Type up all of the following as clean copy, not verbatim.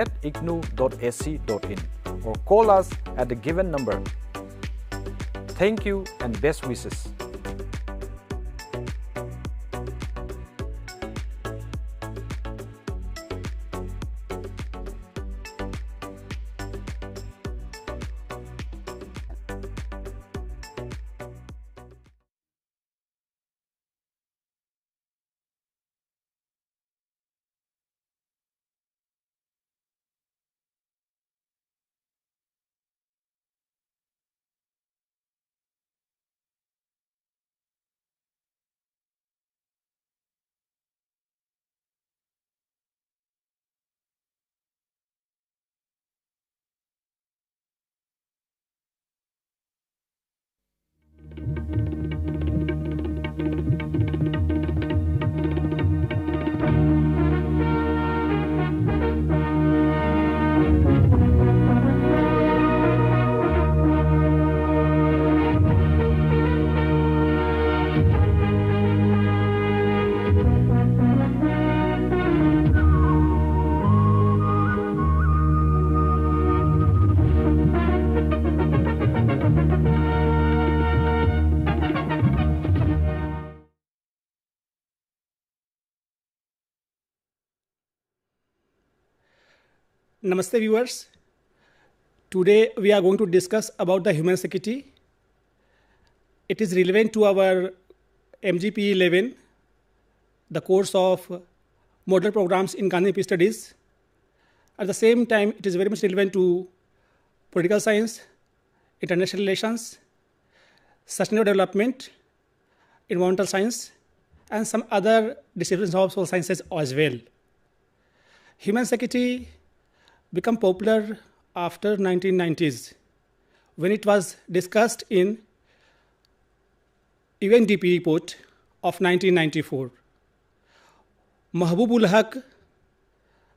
at ignou.ac.in or call us at the given number. Thank you and best wishes. Namaste viewers. Today we are going to discuss about the human security. It is relevant to our MGP 11, the course of modular programs in Gandhi EMPC studies. At the same time, it is very much relevant to political science, international relations, sustainable development, environmental science, and some other disciplines of social sciences as well. Human security become popular after 1990s when it was discussed in UNDP report of 1994. Maheep,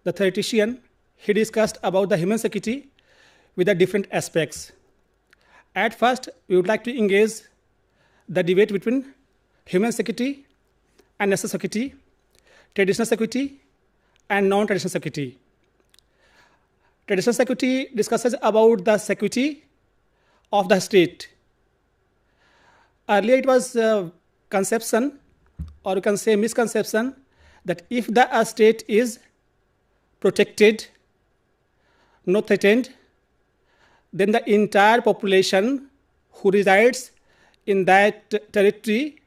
the theoretician, he discussed about the human security with the different aspects. At first, we would like to engage the debate between human security and national security, traditional security, and non-traditional security. Traditional security discusses about the security of the state. Earlier it was conception, or you can say misconception, that if the state is protected, not threatened, then the entire population who resides in that territory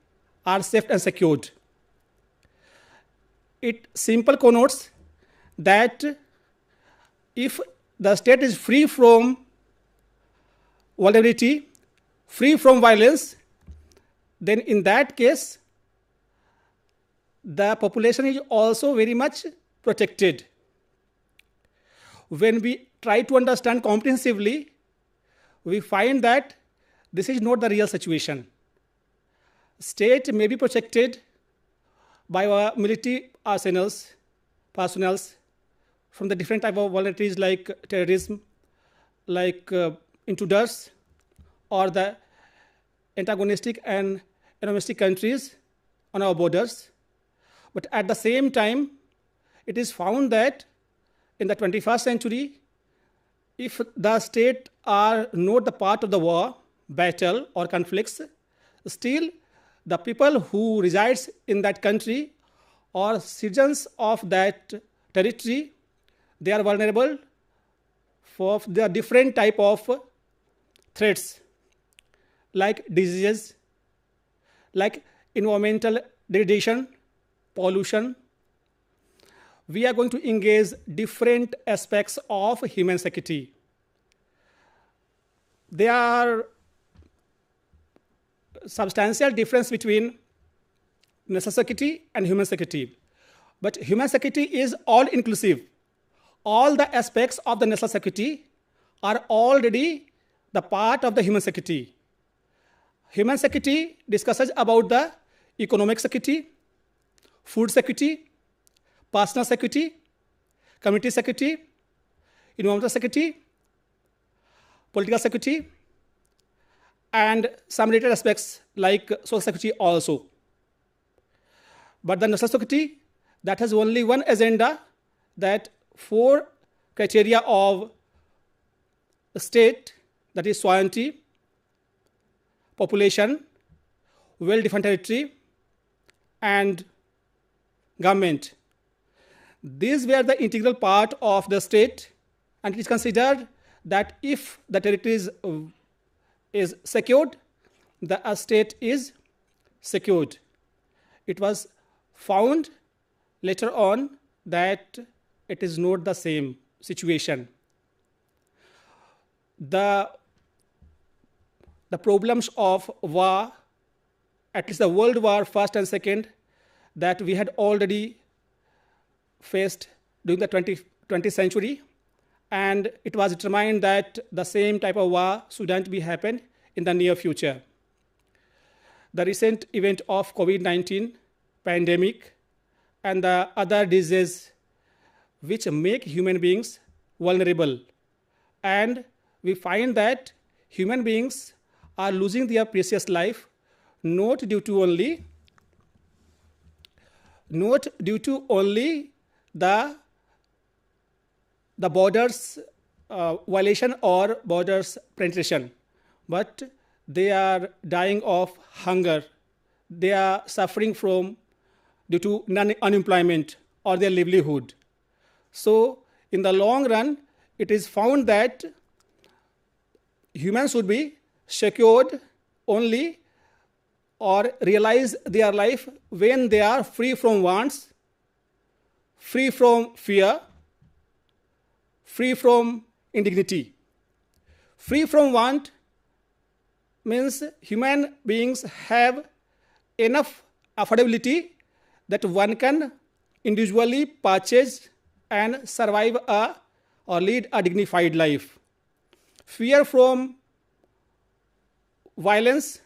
are safe and secured. It simply connotes that if the state is free from vulnerability, free from violence, then in that case, the population is also very much protected. When we try to understand comprehensively, we find that this is not the real situation. State may be protected by our military arsenals, personnels, from the different type of vulnerabilities like terrorism, like intruders, or the antagonistic and antagonistic countries on our borders. But at the same time, it is found that in the 21st century, if the state are not the part of the war, battle, or conflicts, still the people who resides in that country or citizens of that territory, they are vulnerable for the different type of threats like diseases, like environmental degradation, pollution. We are going to engage different aspects of human security. There are substantial difference between national security and human security. But human security is all inclusive. All the aspects of the national security are already the part of the human security. Human security discusses about the economic security, food security, personal security, community security, environmental security, political security, and some related aspects like social security also. But the national security, that has only one agenda, that for criteria of state, that is sovereignty, population, well-defined territory, and government. These were the integral part of the state, and it is considered that if the territory is secured, the state is secured. It was found later on that it is not the same situation. The problems of war, at least the World War First and Second, that we had already faced during the 20th century, and it was determined that the same type of war shouldn't be happen in the near future. The recent event of COVID-19 pandemic and the other diseases which make human beings vulnerable, and we find that human beings are losing their precious life not due to only the borders violation or borders penetration, but they are dying of hunger. They are suffering from due to unemployment or their livelihood. So in the long run, it is found that humans should be secured only or realize their life when they are free from wants, free from fear, free from indignity. Free from want means human beings have enough affordability that one can individually purchase and survive or lead a dignified life. Fear from violence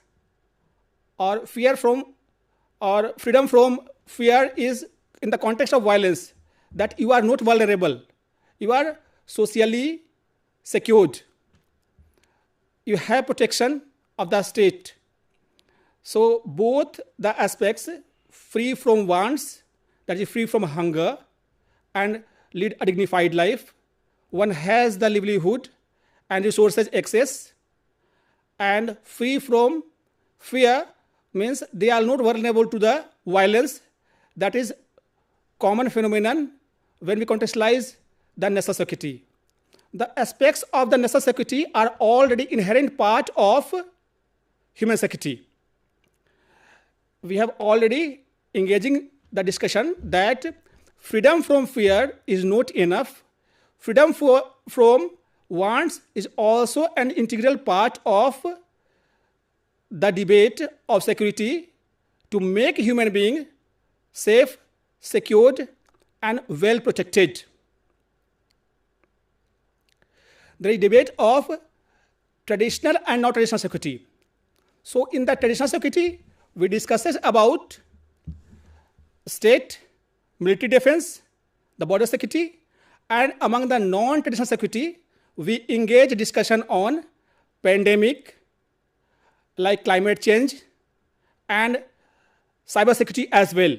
or fear from or freedom from fear is in the context of violence, that you are not vulnerable. You are socially secured. You have protection of the state. So both the aspects, free from wants, that is free from hunger, and lead a dignified life. One has the livelihood and resources access, and free from fear means they are not vulnerable to the violence. That is common phenomenon when we contextualize the necessity. The aspects of the necessity are already inherent part of human security. We have already engaging the discussion that freedom from fear is not enough. Freedom from wants is also an integral part of the debate of security to make human being safe, secured, and well protected. There is debate of traditional and not traditional security. So in the traditional security, we discussed about state, military defense, the border security, and among the non-traditional security, we engage discussion on pandemic, like climate change, and cyber security as well.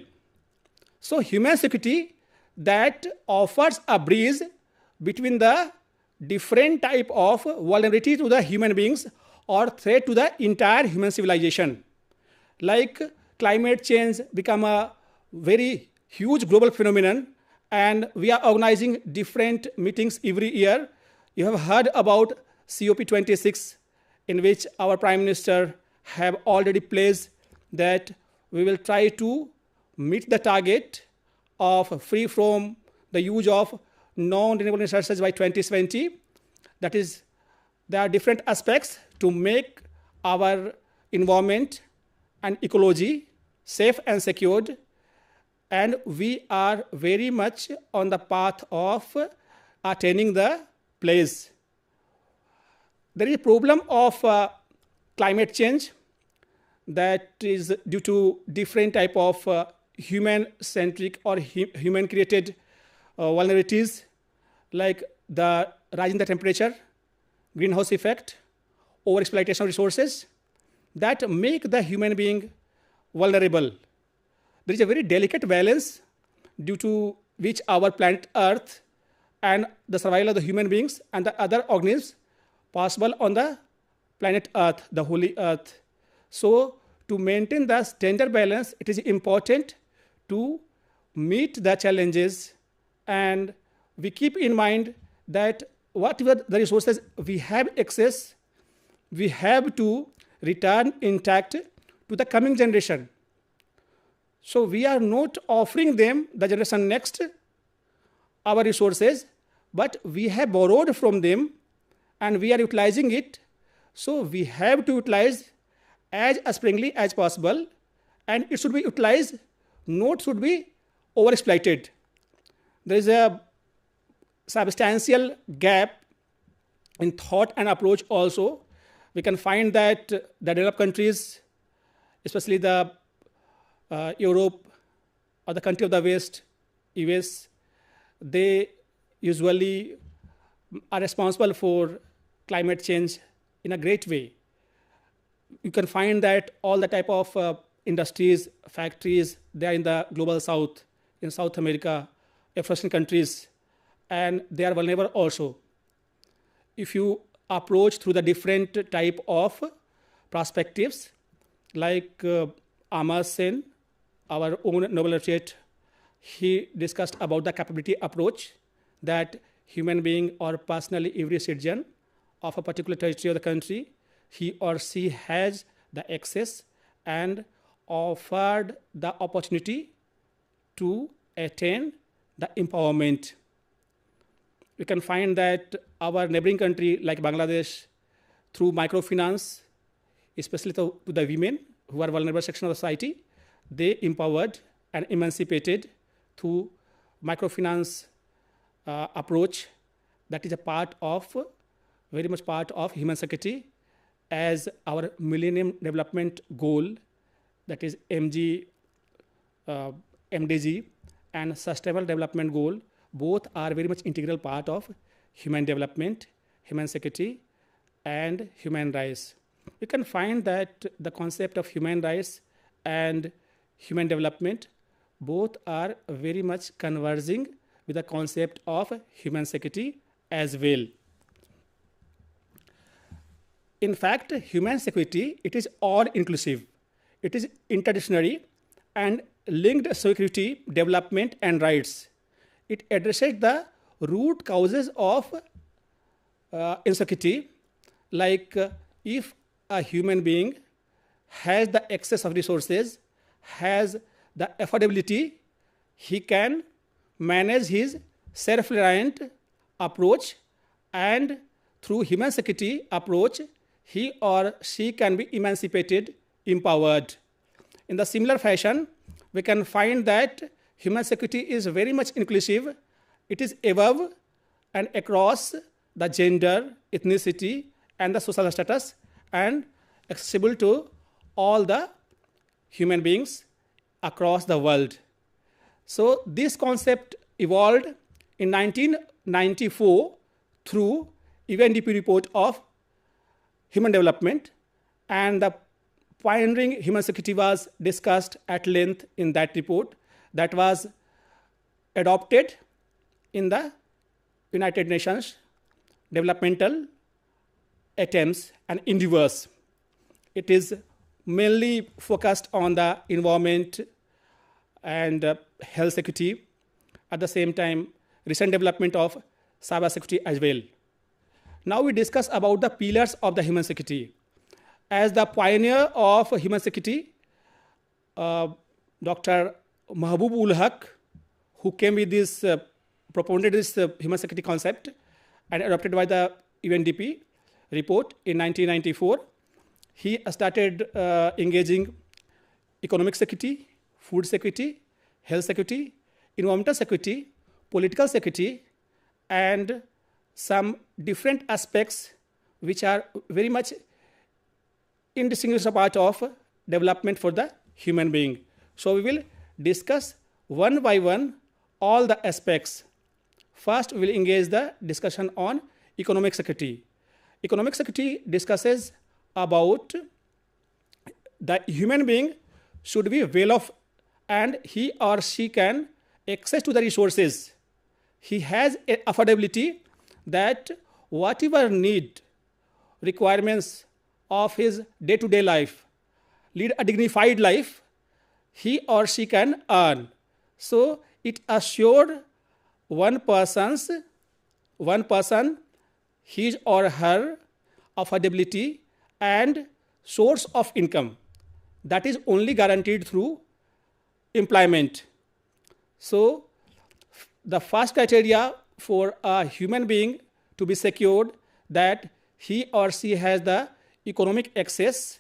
So human security that offers a bridge between the different type of vulnerability to the human beings or threat to the entire human civilization. Like climate change become a very huge global phenomenon, and we are organizing different meetings every year. You have heard about COP26, in which our Prime Minister have already pledged that we will try to meet the target of free from the use of non-renewable resources by 2020. That is, there are different aspects to make our environment and ecology safe and secured, and we are very much on the path of attaining the place. There is a problem of climate change that is due to different type of human-centric or human-created vulnerabilities, like the rise in the temperature, greenhouse effect, overexploitation of resources, that make the human being vulnerable. There is a very delicate balance due to which our planet Earth and the survival of the human beings and the other organisms possible on the planet Earth, the holy Earth. So to maintain the gender balance, it is important to meet the challenges, and we keep in mind that whatever the resources we have access, we have to return intact to the coming generation. So we are not offering them, the generation next, our resources, but we have borrowed from them and we are utilizing it. So we have to utilize as sparingly as possible, and it should be utilized, not should be overexploited. There is a substantial gap in thought and approach also. We can find that the developed countries, especially the Europe or the country of the West, US, they usually are responsible for climate change in a great way. You can find that all the type of industries, factories, they are in the global south, in South America, African countries, and they are vulnerable also. If you approach through the different type of perspectives, like Amartya Sen, our own Nobel laureate, he discussed about the capability approach, that human being or personally every citizen of a particular territory of the country, he or she has the access and offered the opportunity to attain the empowerment. We can find that our neighboring country like Bangladesh, through microfinance, especially to the women who are vulnerable section of society, they empowered and emancipated through microfinance approach. That is a part of, very much part of human security, as our Millennium Development Goal, that is MDG and Sustainable Development Goal, both are very much integral part of human development, human security, and human rights. You can find that the concept of human rights and human development both are very much converging with the concept of human security as well. In fact, human security, it is all inclusive. It is interdisciplinary and linked security, development, and rights. It addresses the root causes of insecurity, like if a human being has the excess of resources, has the affordability, he can manage his self-reliant approach, and through human security approach, he or she can be emancipated, empowered. In the similar fashion, we can find that human security is very much inclusive. It is above and across the gender, ethnicity, and the social status, and accessible to all the human beings across the world. So this concept evolved in 1994 through UNDP report of human development, and the pioneering human security was discussed at length in that report that was adopted in the United Nations developmental attempts and endeavors. It is mainly focused on the environment and health security. At the same time, recent development of cyber security as well. Now we discuss about the pillars of the human security. As the pioneer of human security, Dr. Maheep, who came with this, propounded this human security concept and adopted by the UNDP report in 1994, he started engaging economic security, food security, health security, environmental security, political security, and some different aspects which are very much indistinguishable part of development for the human being. So we will discuss one by one all the aspects. First, we will engage the discussion on economic security. Economic security discusses about the human being should be well off and he or she can access to the resources he has a affordability that whatever need, requirements of his day-to-day life, lead a dignified life, he or she can earn. So it assured one person, his or her affordability and source of income that is only guaranteed through employment. So the first criteria for a human being to be secured that he or she has the economic access,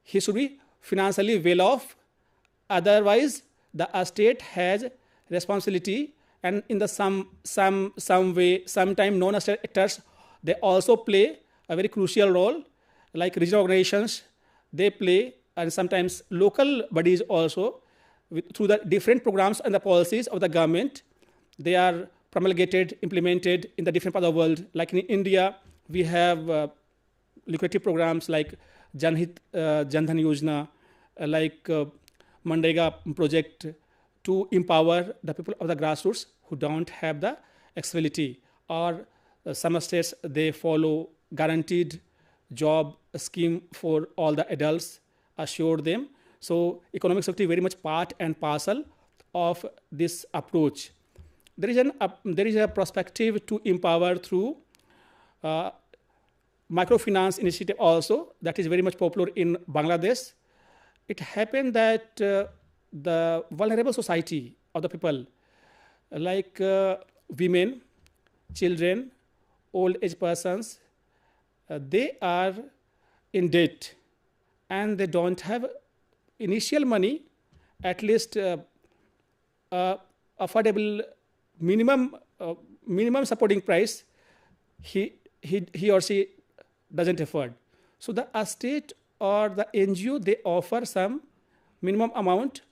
he should be financially well off. Otherwise, the state has responsibility, and in the some way, sometimes non-state actors, they also play a very crucial role, like regional organizations, they play, and sometimes local bodies also, through the different programs and the policies of the government, they are promulgated, implemented in the different parts of the world. Like in India, we have lucrative programs like Jan Dhan Yojana, like Mandega project, to empower the people of the grassroots who don't have the accessibility. Or some states, they follow guaranteed job scheme for all the adults, assure them. So economic security very much part and parcel of this approach. There is a perspective to empower through microfinance initiative also, that is very much popular in Bangladesh. It happened that the vulnerable society of the people, like women, children, old age persons, they are in debt and they don't have initial money, at least affordable minimum supporting price he or she doesn't afford. So the state or the NGO, they offer some minimum amount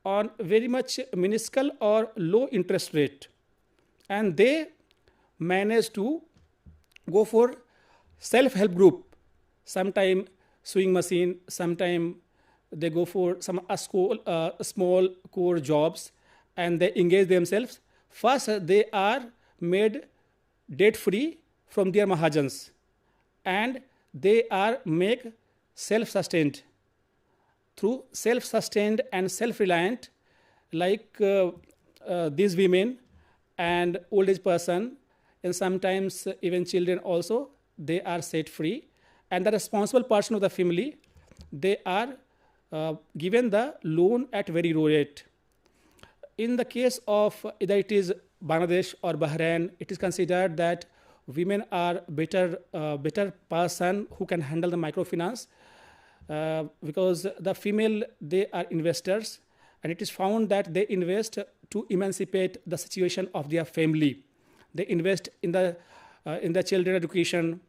on very much minuscule or low interest rate, and they manage to go for self-help group, sometime sewing machine, sometime they go for some small core jobs, and they engage themselves. First, they are made debt-free from their mahajans, and they are make self-sustained. Through self-sustained and self-reliant, like these women and old age person, and sometimes even children also, they are set free. And the responsible person of the family, they are given the loan at very low rate. In the case of either it is Bangladesh or Bahrain, it is considered that women are better person who can handle the microfinance, because the female, they are investors, and it is found that they invest to emancipate the situation of their family. They invest in the children education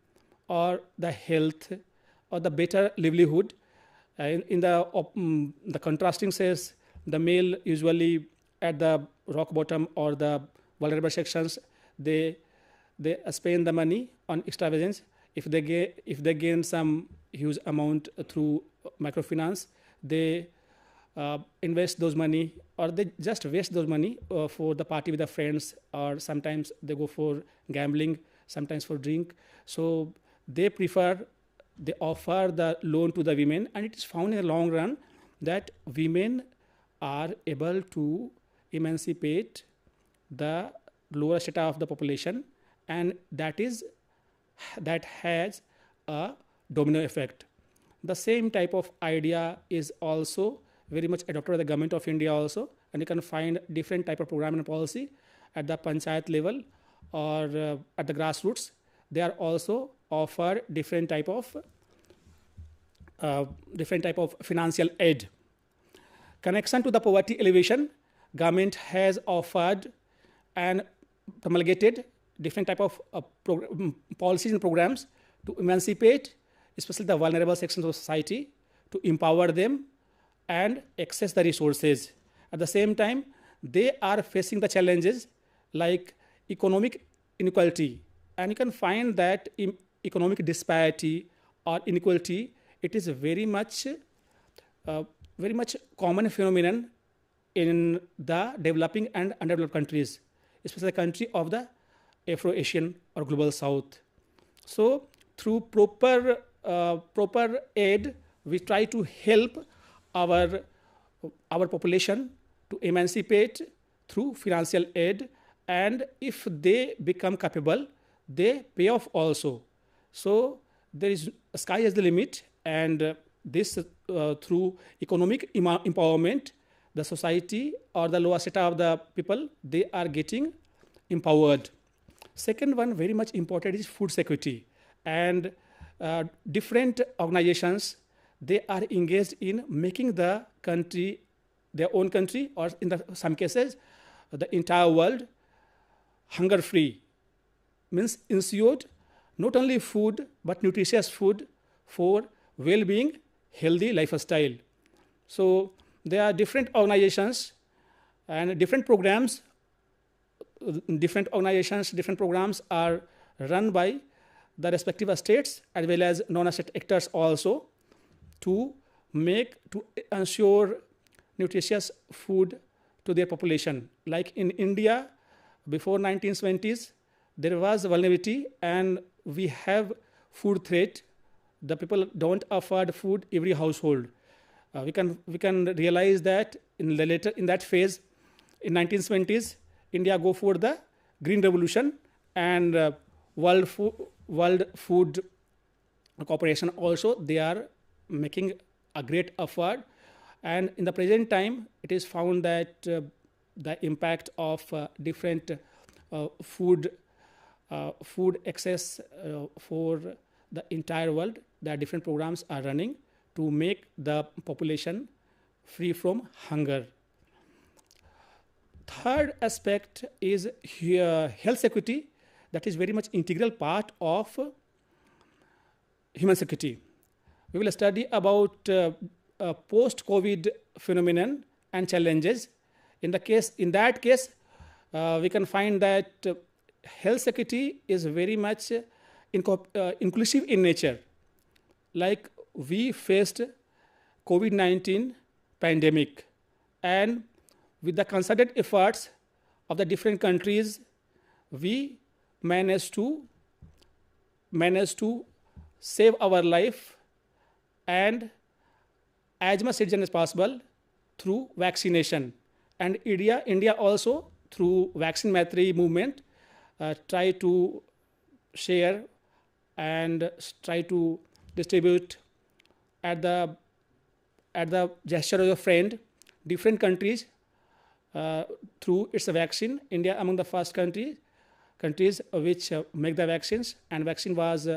or the health or the better livelihood. In the contrasting says, the male usually at the rock bottom or the vulnerable sections, they spend the money on extravagance. If they gain some huge amount through microfinance, they invest those money, or they just waste those money for the party with the friends, or sometimes they go for gambling, sometimes for drink. So they offer the loan to the women, and it is found in the long run that women are able to emancipate the lower strata of the population, and that has a domino effect. The same type of idea is also very much adopted by the government of India also, and you can find different type of program and policy at the panchayat level or at the grassroots. They are also offer different type of financial aid. Connection to the poverty elevation, government has offered and promulgated different type of policies and programs to emancipate, especially the vulnerable sections of society, to empower them and access the resources. At the same time, they are facing the challenges like economic inequality, and you can find that economic disparity or inequality, it is a very much common phenomenon in the developing and underdeveloped countries. especially the country of the Afro-Asian or Global South. So through proper aid, we try to help our population to emancipate through financial aid, and if they become capable, they pay off also. So there is sky is the limit, and this through economic empowerment, the society or the lower strata of the people, they are getting empowered. Second one, very much important, is food security, and different organizations, they are engaged in making the country, their own country, or in some cases the entire world, hunger free. Means ensured not only food but nutritious food for well-being, healthy lifestyle. So there are different organizations and different programs. Different organizations, different programs are run by the respective states as well as non-state actors also, to ensure nutritious food to their population. Like in India, before 1970s, there was vulnerability and we have food threat. The people don't afford food every household. We can realize that in that phase, in 1970s, India go for the Green Revolution, and World Food Corporation also, they are making a great effort. And in the present time, it is found that the impact of different food access for the entire world, there are different programs are running to make the population free from hunger. Third aspect is health security, that is very much integral part of human security. We will study about post-COVID phenomenon and challenges. In that case, we can find that health security is very much inclusive in nature. Like we faced COVID-19 pandemic, and with the concerted efforts of the different countries, we managed to save our life, and as much citizen as possible through vaccination. And India also through Vaccine Maitri movement try to share and try to distribute at the gesture of a friend different countries through its vaccine. India among the first countries which make the vaccines, and vaccine was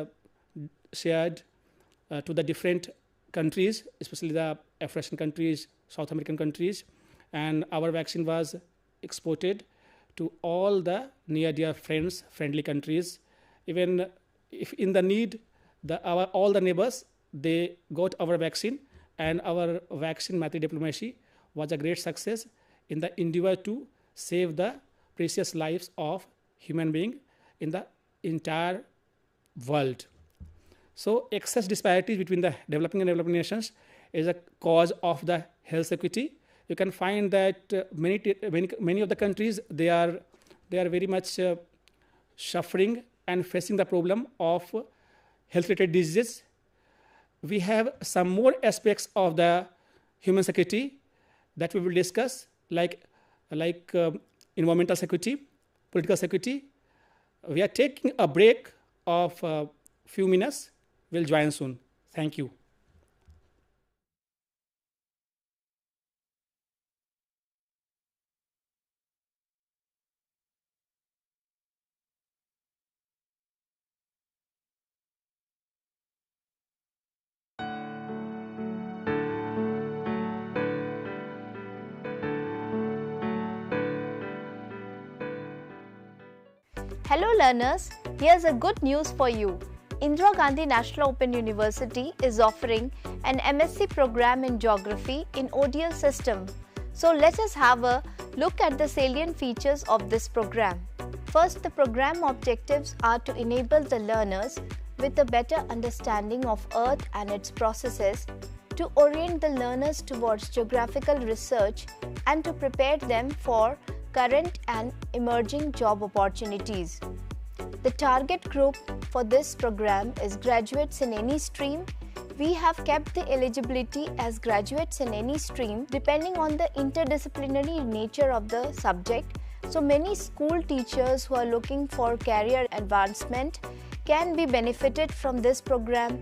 shared to the different countries, especially the African countries, South American countries, and our vaccine was exported to all the near dear friendly countries. Even if in the need, all the neighbors, they got our vaccine, and our vaccine Maitri diplomacy was a great success in the endeavor to save the precious lives of human beings in the entire world. So excess disparities between the developing and developing nations is a cause of the health security. You can find that many of the countries, they are very much suffering and facing the problem of health-related diseases. We have some more aspects of the human security that we will discuss, like environmental security, political security. We are taking a break of a few minutes. We'll join soon. Thank you. Hello learners, here's a good news for you. Indira Gandhi National Open University is offering an MSc program in Geography in ODL system. So let us have a look at the salient features of this program. First, the program objectives are to enable the learners with a better understanding of Earth and its processes, to orient the learners towards geographical research, and to prepare them for current and emerging job opportunities. The target group for this program is graduates in any stream. We have kept the eligibility as graduates in any stream depending on the interdisciplinary nature of the subject. So many school teachers who are looking for career advancement can be benefited from this program.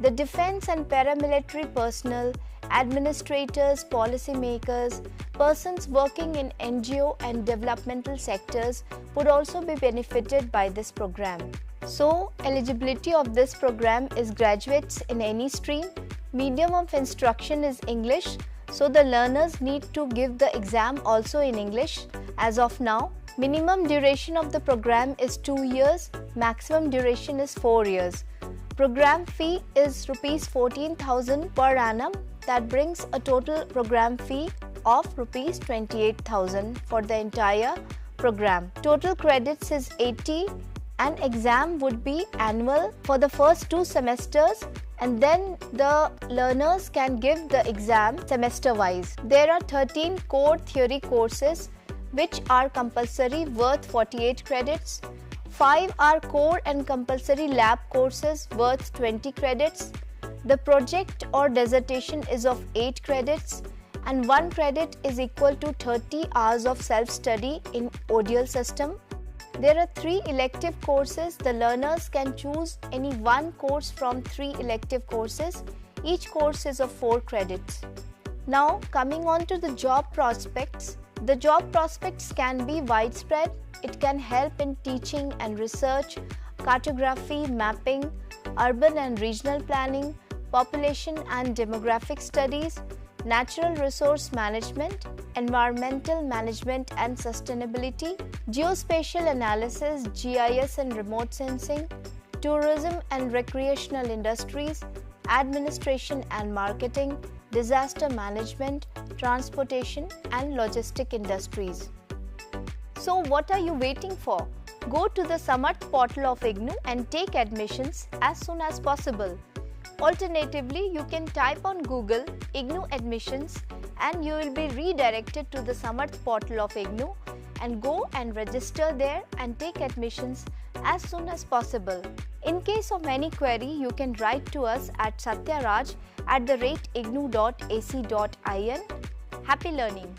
The defense and paramilitary personnel, administrators, policymakers, persons working in NGO and developmental sectors would also be benefited by this program. So, eligibility of this program is graduates in any stream. Medium of instruction is English, so the learners need to give the exam also in English. As of now, minimum duration of the program is 2 years, maximum duration is 4 years. Program fee is Rs 14,000 per annum. That brings a total program fee of Rs 28,000 for the entire program. Total credits is 80. An exam would be annual for the first 2 semesters, and then the learners can give the exam semester wise. There are 13 core theory courses which are compulsory worth 48 credits. 5 are core and compulsory lab courses worth 20 credits. The project or dissertation is of 8 credits, and 1 credit is equal to 30 hours of self-study in ODL system. There are 3 elective courses. The learners can choose any 1 course from 3 elective courses. Each course is of 4 credits. Now, coming on to the job prospects. The job prospects can be widespread. It can help in teaching and research, cartography, mapping, urban and regional planning, population and demographic studies, natural resource management, environmental management and sustainability, geospatial analysis, GIS and remote sensing, tourism and recreational industries, administration and marketing, disaster management, transportation and logistic industries. So what are you waiting for? Go to the Samarth portal of IGNOU and take admissions as soon as possible. Alternatively, you can type on Google IGNOU admissions and you will be redirected to the Samarth portal of IGNOU, and go and register there and take admissions as soon as possible. In case of any query, you can write to us at satyaraj@ignou.ac.in. Happy learning!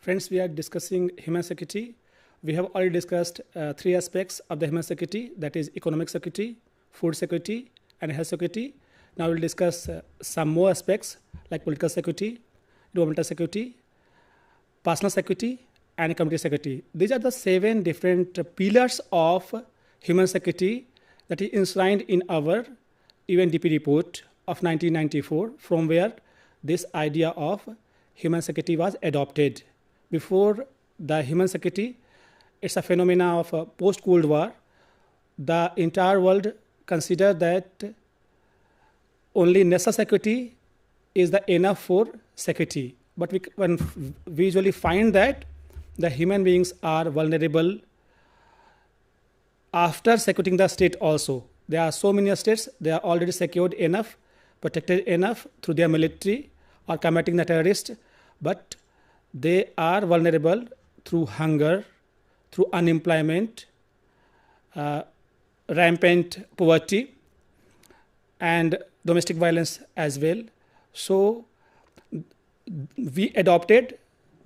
Friends, we are discussing human security. We have already discussed 3 aspects of the human security, that is economic security, food security, and health security. Now we'll discuss some more aspects like political security, environmental security, personal security, and community security. These are the 7 different pillars of human security that is enshrined in our UNDP report of 1994, from where this idea of human security was adopted. Before the human security, it's a phenomena of post-Cold War. The entire world considered that only national security is the enough for security. But we usually find that the human beings are vulnerable after securing the state also. There are so many states, they are already secured enough, protected enough through their military or combating the terrorists, but they are vulnerable through hunger, through unemployment, rampant poverty, and domestic violence as well. So we adopted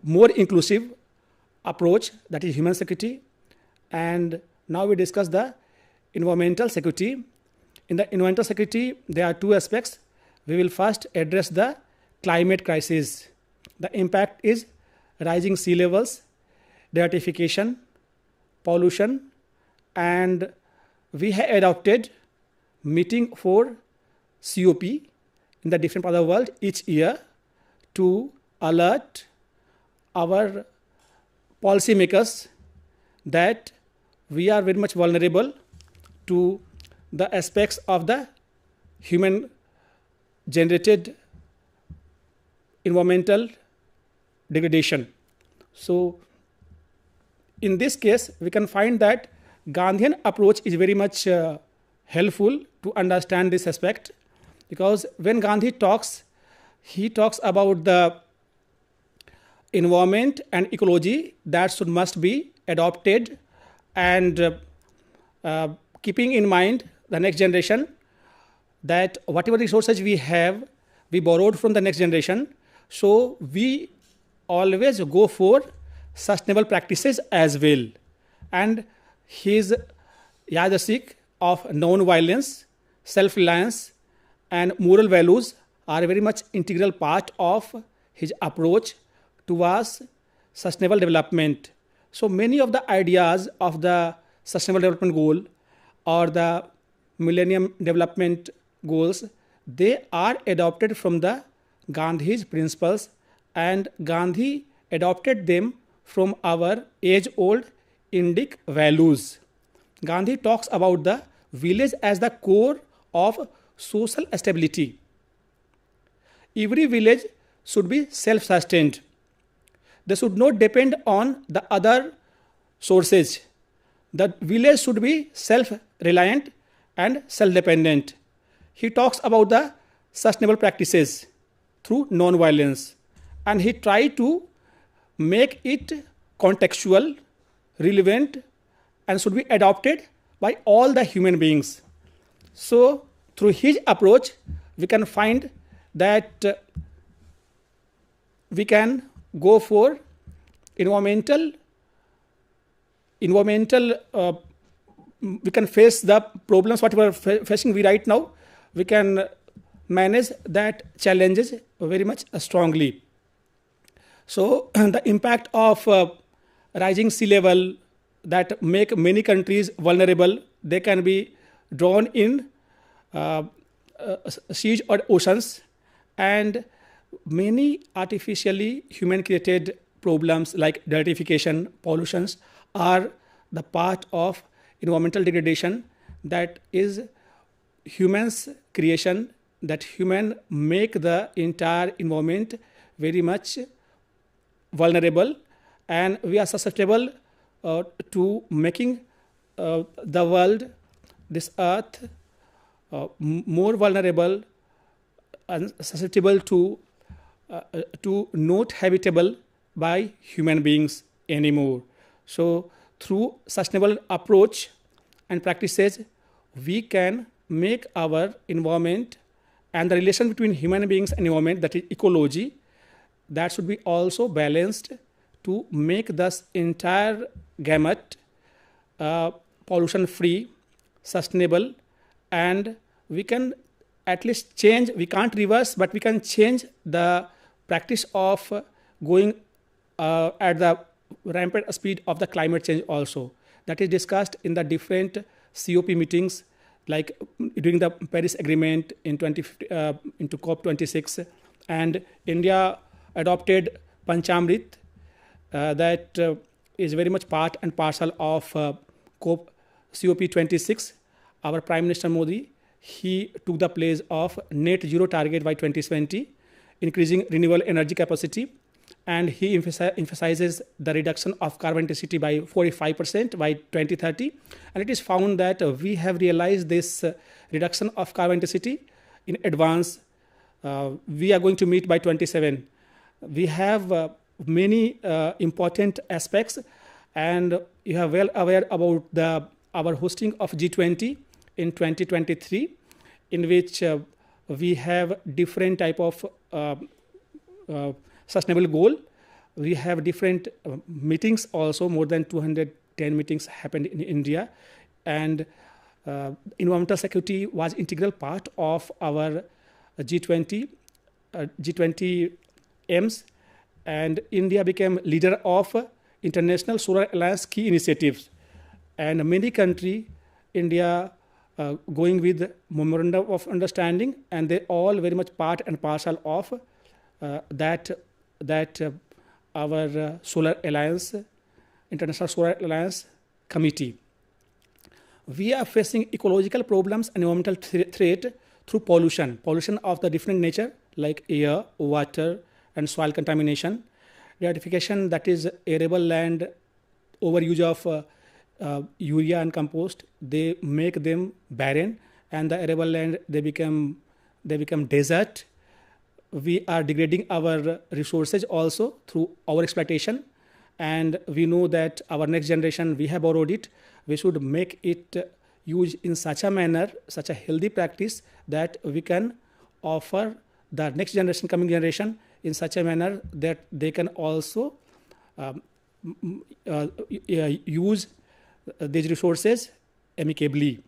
more inclusive approach, that is human security, and now we discuss the environmental security. In the environmental security, there are two aspects. We will first address the climate crisis. The impact is rising sea levels, desertification, pollution, and we have adopted meeting for COP in the different parts of the world each year to alert our policymakers that we are very much vulnerable to the aspects of the human generated environmental degradation. So in this case, we can find that Gandhian approach is very much helpful to understand this aspect, because when Gandhi talks, he talks about the environment and ecology that must be adopted, and keeping in mind the next generation, that whatever resources we have, we borrowed from the next generation. So we always go for sustainable practices as well. And his yardstick of non-violence, self-reliance, and moral values are a very much integral part of his approach towards sustainable development. So many of the ideas of the Sustainable Development Goal or the Millennium Development Goals, they are adopted from the Gandhi's principles, and Gandhi adopted them from our age-old Indic values. Gandhi talks about the village as the core of social stability. Every village should be self-sustained. They should not depend on the other sources. The village should be self-reliant and self-dependent. He talks about the sustainable practices through non-violence, and he tried to make it contextual, relevant, and should be adopted by all the human beings. So through his approach, we can find that we can go for environmental, we can face the problems what we are facing right now. We can manage that challenges very much strongly. So the impact of rising sea level that make many countries vulnerable, they can be drawn in seas or oceans, and many artificially human created problems like desertification, pollutions are the part of environmental degradation that is humans' creation, that human make the entire environment very much vulnerable, and we are susceptible to making the world, this earth, more vulnerable and susceptible to not habitable by human beings anymore. So through sustainable approach and practices, we can make our environment and the relation between human beings and environment, that is ecology, that should be also balanced to make this entire gamut pollution free, sustainable, and we can at least change, we can't reverse, but we can change the practice of going at the rampant speed of the climate change also. That is discussed in the different COP meetings, like during the Paris Agreement in into COP26, and India adopted Panchamrit, that is very much part and parcel of COP26. Our Prime Minister Modi, he took the place of net zero target by 2020, increasing renewable energy capacity, and he emphasizes the reduction of carbon intensity by 45% by 2030. And it is found that we have realized this reduction of carbon intensity in advance we are going to meet by 27. We have many important aspects, and you are well aware about our hosting of G20 in 2023, in which we have different type of sustainable goal. We have different meetings also. More than 210 meetings happened in India, and environmental security was integral part of our G20 aims, and India became leader of International Solar Alliance key initiatives, and many countries, India going with memorandum of understanding, and they all very much part and parcel of that our Solar Alliance, International Solar Alliance Committee. We are facing ecological problems and environmental threat through pollution of the different nature like air, water, and soil contamination, desertification, that is arable land, overuse of urea and compost, they make them barren, and the arable land they become desert. We are degrading our resources also through our exploitation, and we know that our next generation, we have borrowed it. We should make it use in such a manner, such a healthy practice, that we can offer the next generation, coming generation, in such a manner that they can also use these resources amicably.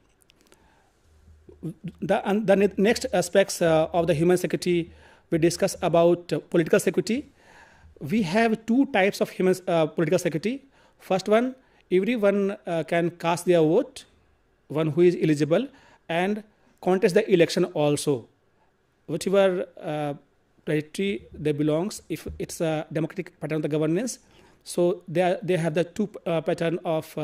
The next aspects of the human security, we discuss about political security. We have two types of human political security. First one, everyone can cast their vote, one who is eligible, and contest the election also. Whichever territory they belongs, if it's a democratic pattern of the governance, so they have the two pattern of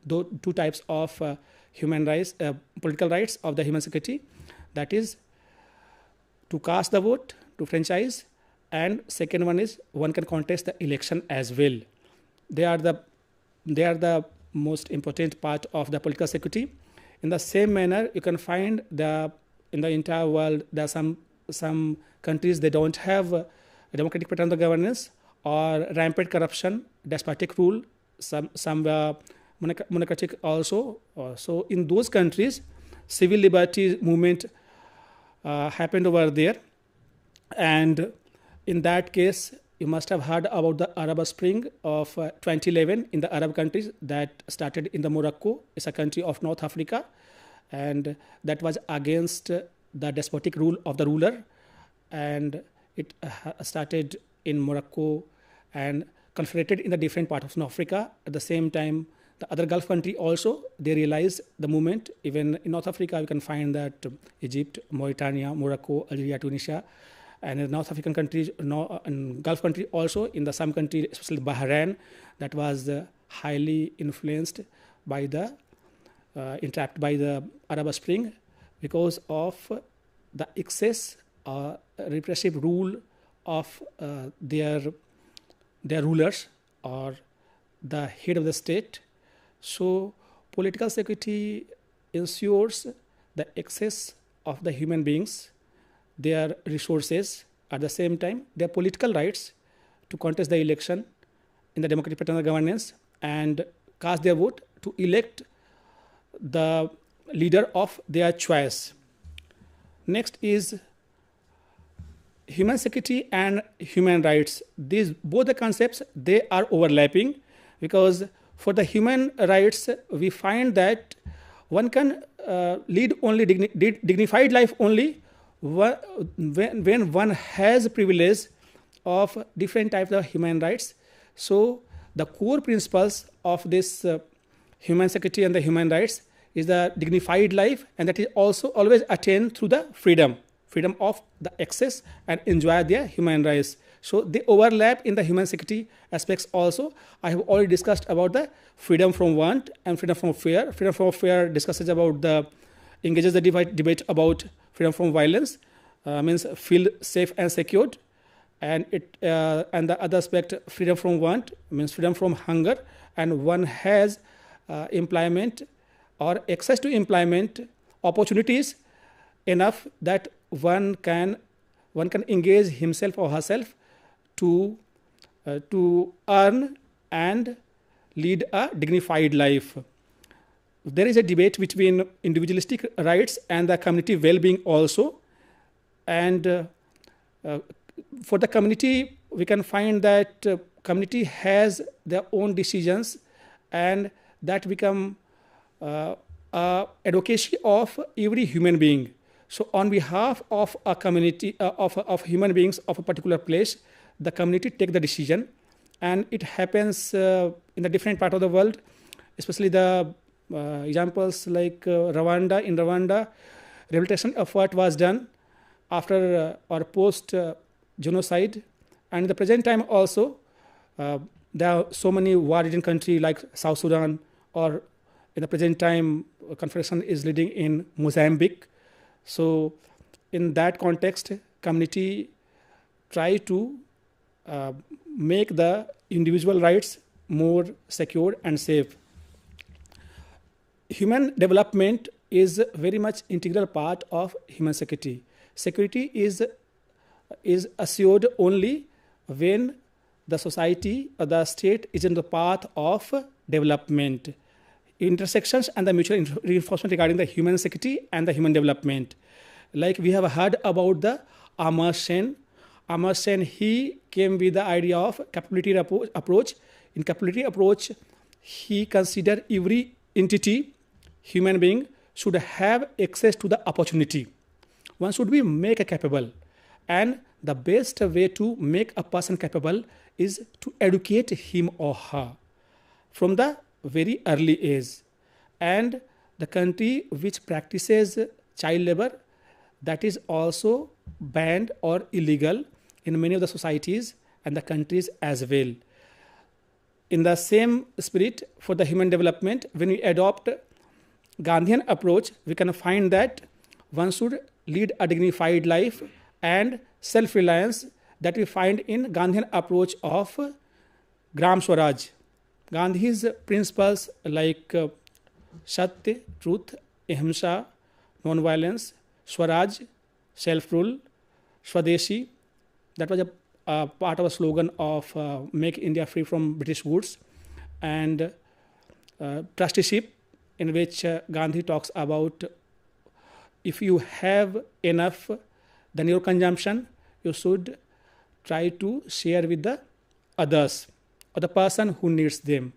two types of human rights, political rights of the human security. That is to cast the vote, to franchise, and second one is one can contest the election as well. They are the most important part of the political security. In the same manner, you can find in the entire world there are some countries, they don't have a democratic pattern of the governance, or rampant corruption, despotic rule, some monocratic also. So in those countries, civil liberties movement happened over there, and in that case, you must have heard about the Arab Spring of 2011 in the Arab countries that started in the Morocco. It's a country of North Africa, and that was against the despotic rule of the ruler, and it started in Morocco and proliferated in the different parts of North Africa. At the same time, the other Gulf country also, they realized the movement. Even in North Africa, you can find that Egypt, Mauritania, Morocco, Algeria, Tunisia, and in North African countries, and Gulf country also, in the some country, especially Bahrain, that was highly influenced by entrapped by the Arab Spring because of the excess repressive rule of their rulers or the head of the state. So political security ensures the access of the human beings, their resources, at the same time their political rights to contest the election in the democratic pattern of governance and cast their vote to elect the leader of their choice. Next is human security and human rights. These both the concepts, they are overlapping, because for the human rights we find that one can lead only dignified life only when one has privilege of different types of human rights. So the core principles of this human security and the human rights is the dignified life, and that is also always attained through the freedom of the access and enjoy their human rights. So they overlap in the human security aspects also. I have already discussed about the freedom from want and freedom from fear. Freedom from fear discusses about engages the debate about freedom from violence, means feel safe and secured, and the other aspect, freedom from want, means freedom from hunger, and one has employment or access to employment opportunities enough that one can one can engage himself or herself to earn and lead a dignified life. There is a debate between individualistic rights and the community well-being also. And for the community, we can find that community has their own decisions, and that become advocacy of every human being. So on behalf of a community, of human beings of a particular place, the community take the decision, and it happens in the different part of the world, especially the examples like Rwanda. In Rwanda, rehabilitation effort was done after or post genocide, and in the present time also there are so many war-ridden countries like South Sudan, or in the present time Confederation is leading in Mozambique. So in that context, community try to make the individual rights more secure and safe. Human development is very much integral part of human security. Security is assured only when the society or the state is in the path of development. Intersections and the mutual reinforcement regarding the human security and the human development. Like we have heard about the Amartya Sen. Amartya Sen, he came with the idea of capability approach. In capability approach, he considered every entity, human being, should have access to the opportunity. One should be made capable. And the best way to make a person capable is to educate him or her from the very early age. And the country which practices child labor, that is also banned or illegal in many of the societies and the countries as well. In the same spirit, for the human development, when we adopt Gandhian approach, we can find that one should lead a dignified life and self-reliance that we find in Gandhian approach of Gram Swaraj. Gandhi's principles like Satya, truth, Ahimsa, non-violence, Swaraj, self-rule, Swadeshi, that was a part of a slogan of Make India Free from British Goods, and trusteeship, in which Gandhi talks about if you have enough than your consumption, you should try to share with the others or the person who needs them.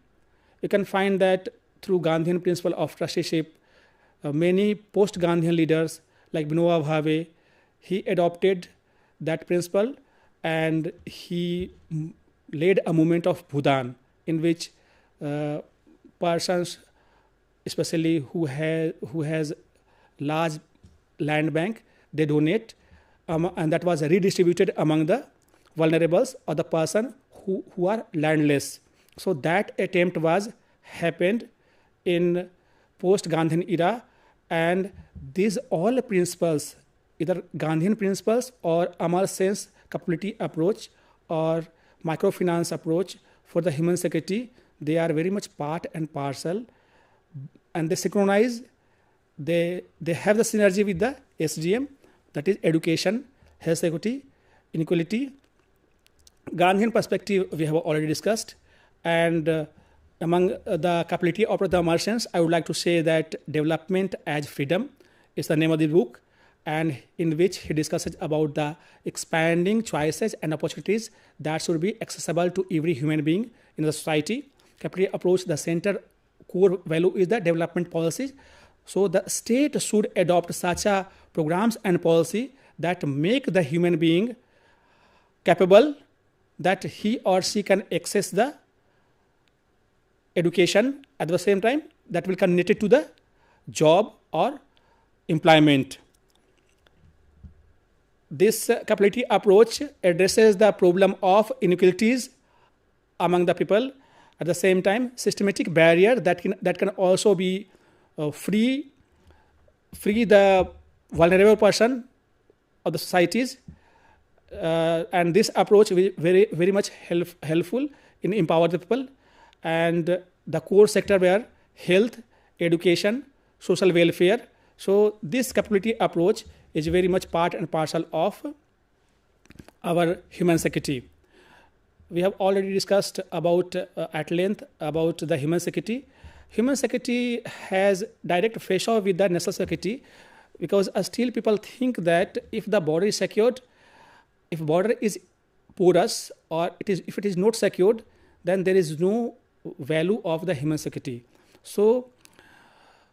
You can find that through Gandhian principle of trusteeship, many post-Gandhian leaders like Vinoba Bhave, he adopted that principle, and he led a movement of Bhudan in which persons, especially who has large land bank, they donate, and that was redistributed among the vulnerables or the person who are landless. So that attempt was happened in post-Gandhian era, and these all principles, either Gandhian principles or Amartya Sen's capability approach or microfinance approach for the human security, they are very much part and parcel, and they synchronize. They have the synergy with the SDM, that is education, health security, inequality. Gandhian perspective we have already discussed, and among the capability of the Amartya Sen, I would like to say that Development as Freedom is the name of the book, and in which he discusses about the expanding choices and opportunities that should be accessible to every human being in the society. Capability approach, the center core value is the development policies. So the state should adopt such a programs and policy that make the human being capable, that he or she can access the education, at the same time that will connect it to the job or employment. This capability approach addresses the problem of inequalities among the people. At the same time, systematic barrier that can also be free the vulnerable person of the societies, and this approach will very, very much helpful in empower the people. And the core sector were health, education, social welfare. So this capability approach is very much part and parcel of our human security. We have already discussed about at length about the human security. Human security has direct face-off with the national security, because still people think that if the border is secured, if border is porous, or if it is not secured, then there is no value of the human security. So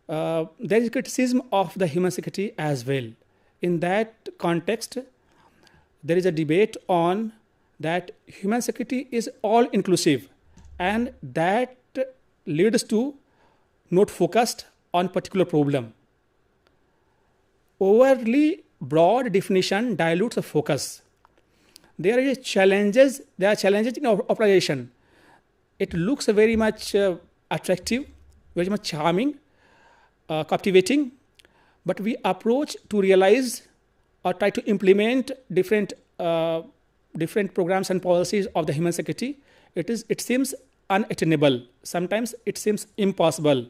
there is criticism of the human security as well. In that context, there is a debate on that human security is all inclusive, and that leads to not focused on particular problem. Overly broad definition dilutes the focus. There are challenges in operation. It looks very much attractive, very much charming, captivating, but we approach to realize or try to implement different programs and policies of the human security. It seems unattainable. Sometimes it seems impossible,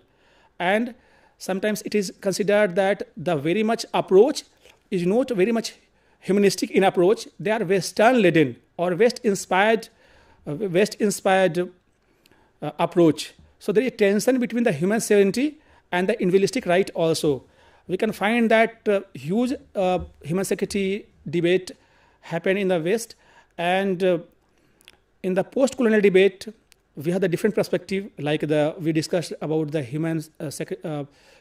and sometimes it is considered that the very much approach is not very much humanistic in approach. They are Western laden or West inspired approach. So there is tension between the human sovereignty and the individualistic right also. We can find that huge human security debate happen in the West, and in the post-colonial debate, we have the different perspective, like we discussed about the human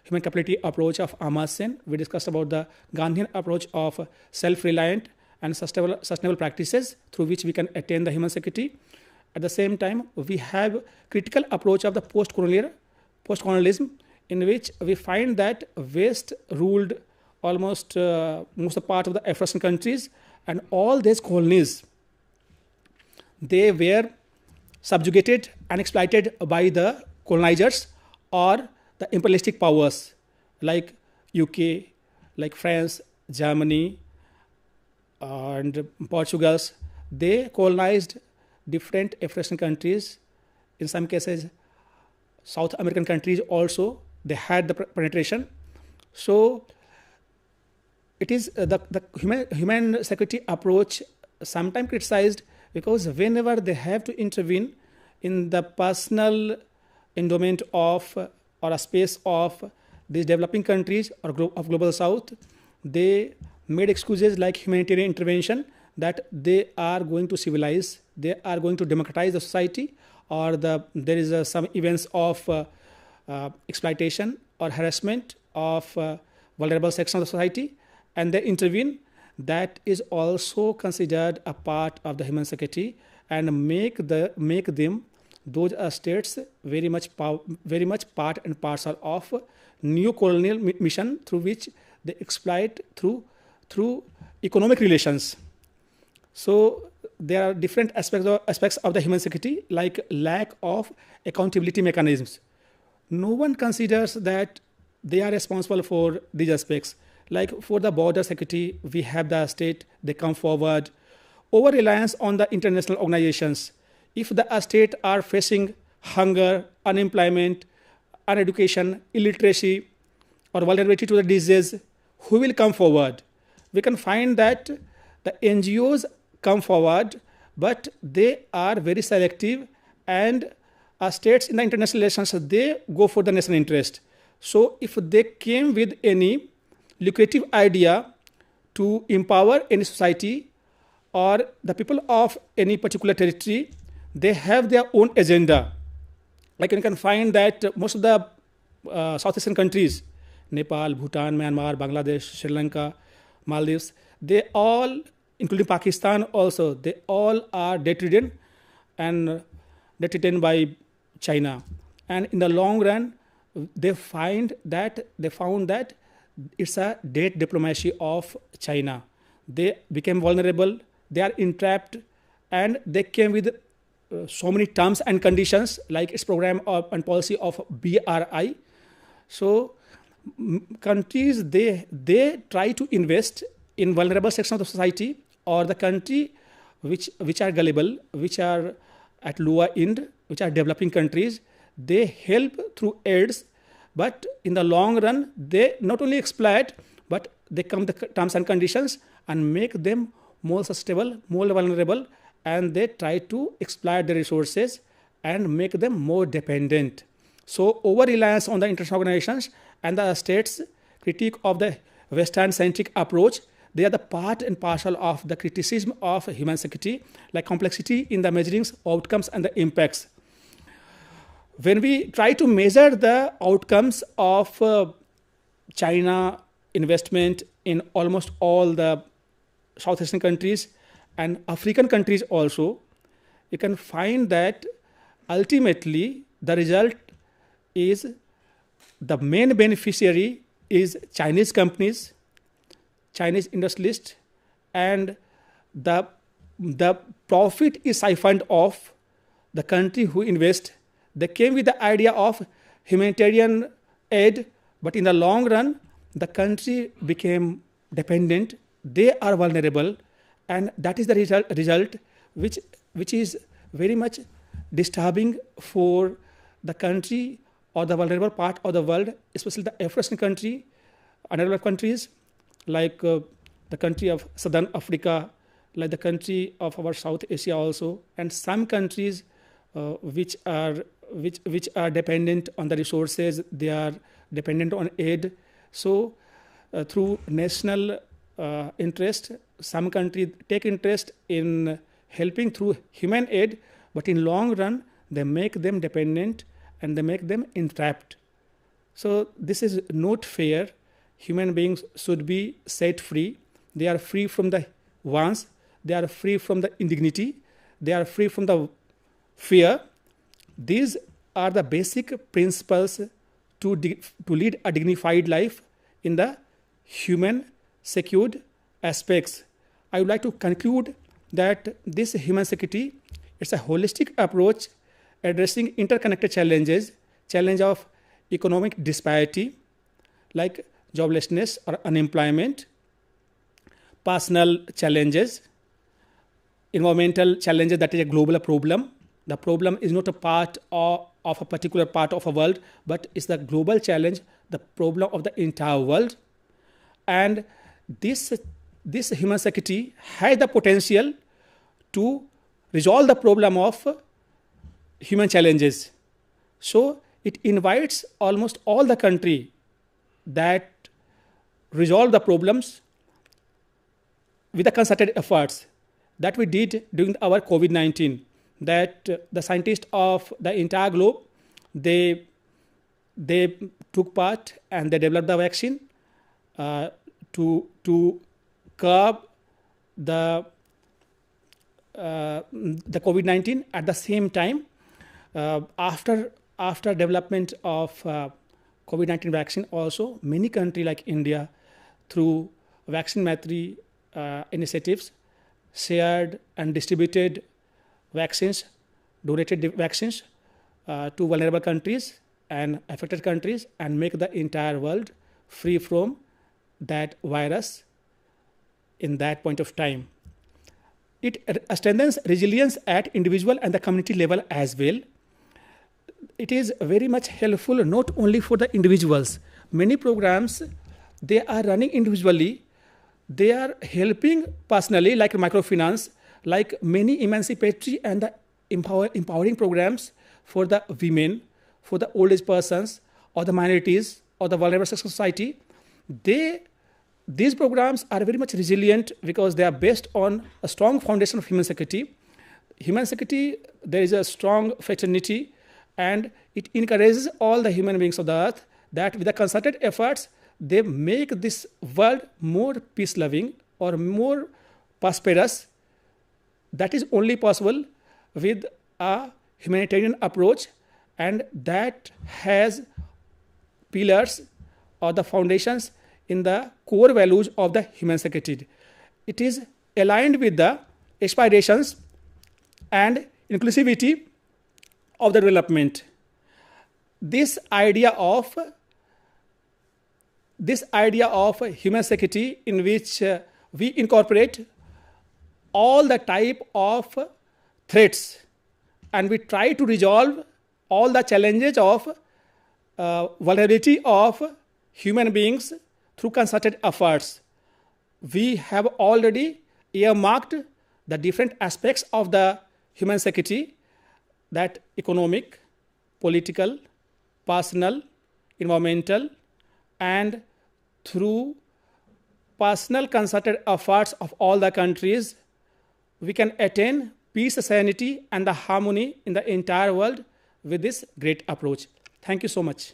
capability approach of Amartya Sen. We discussed about the Gandhian approach of self-reliant and sustainable practices through which we can attain the human security. At the same time, we have critical approach of the post-colonialism, in which we find that West ruled almost most of part of the African countries, and all these colonies, they were subjugated and exploited by the colonizers or the imperialistic powers like UK, like France, Germany, and Portugal. They colonized different African countries. In some cases, South American countries also, they had the penetration. So it is the human security approach sometimes criticized, because whenever they have to intervene in the personal endowment of or a space of these developing countries or of global south, they made excuses like humanitarian intervention, that they are going to civilize, they are going to democratize the society, or there is some events of exploitation or harassment of vulnerable sections of the society, and they intervene. That is also considered a part of the human security, and make them those states very much part and parcel of new colonial mission through which they exploit through economic relations. So there are different aspects of the human security, like lack of accountability mechanisms. No one considers that they are responsible for these aspects. Like for the border security, we have the state, they come forward. Over-reliance on the international organizations. If the state are facing hunger, unemployment, uneducation, illiteracy, or vulnerability to the disease, who will come forward? We can find that the NGOs come forward, but they are very selective, and states in the international relations, they go for the national interest. So if they came with any lucrative idea to empower any society or the people of any particular territory, they have their own agenda. Like you can find that most of the South Asian countries, Nepal, Bhutan, Myanmar, Bangladesh, Sri Lanka, Maldives, they all, including Pakistan also, they all are debt-ridden and debt-ridden by China. And in the long run, they found that it's a debt diplomacy of China. They became vulnerable, they are entrapped, and they came with so many terms and conditions, like its program and policy of BRI. So countries, they try to invest in vulnerable sections of the society, or the country which are gullible, which are at lower end, which are developing countries. They help through aids, but in the long run, they not only exploit, but they come the terms and conditions and make them more susceptible, more vulnerable, and they try to exploit the resources and make them more dependent. So over-reliance on the international organizations and the states' critique of the Western-centric approach, they are the part and parcel of the criticism of human security, like complexity in the measuring outcomes and the impacts. When we try to measure the outcomes of China investment in almost all the South Asian countries and African countries also, you can find that ultimately the result is the main beneficiary is Chinese companies, Chinese industrialists, and the profit is siphoned off the country who invest. They came with the idea of humanitarian aid, but in the long run, the country became dependent. They are vulnerable, and that is the result which is very much disturbing for the country or the vulnerable part of the world, especially the African country, undeveloped countries like the country of Southern Africa, like the country of our South Asia also, and some countries which are dependent on the resources, they are dependent on aid. So through national interest, some countries take interest in helping through human aid, but in long run, they make them dependent and they make them entrapped. So this is not fair. Human beings should be set free. They are free from the wants. They are free from the indignity. They are free from the fear. These are the basic principles to lead a dignified life in the human secured aspects. I would like to conclude that this human security, it's a holistic approach addressing interconnected challenges, challenge of economic disparity like joblessness or unemployment, personal challenges, environmental challenges, that is a global problem. The problem is not a part of a particular part of a world, but it's the global challenge, the problem of the entire world. And this human security has the potential to resolve the problem of human challenges. So it invites almost all the country that resolve the problems with the concerted efforts that we did during our COVID-19, that the scientists of the entire globe, they took part and they developed the vaccine to curb the COVID-19. At the same time, after development of COVID-19 vaccine also, many countries like India, through vaccine mastery initiatives, shared and distributed vaccines, donated vaccines to vulnerable countries and affected countries, and make the entire world free from that virus in that point of time. It strengthens resilience at individual and the community level as well. It is very much helpful not only for the individuals. Many programs, they are running individually. They are helping personally, like microfinance, like many emancipatory and the empowering programs for the women, for the old age persons, or the minorities, or the vulnerable society. These programs are very much resilient because they are based on a strong foundation of human security. Human security, there is a strong fraternity, and it encourages all the human beings of the earth that with the concerted efforts, they make this world more peace-loving or more prosperous. That is only possible with a humanitarian approach, and that has pillars or the foundations in the core values of the human security. It is aligned with the aspirations and inclusivity of the development. This idea of human security, in which we incorporate all the type of threats, and we try to resolve all the challenges of vulnerability of human beings through concerted efforts. We have already earmarked the different aspects of the human security, that economic, political, personal, environmental, and through personal concerted efforts of all the countries, we can attain peace, sanity, and the harmony in the entire world with this great approach. Thank you so much.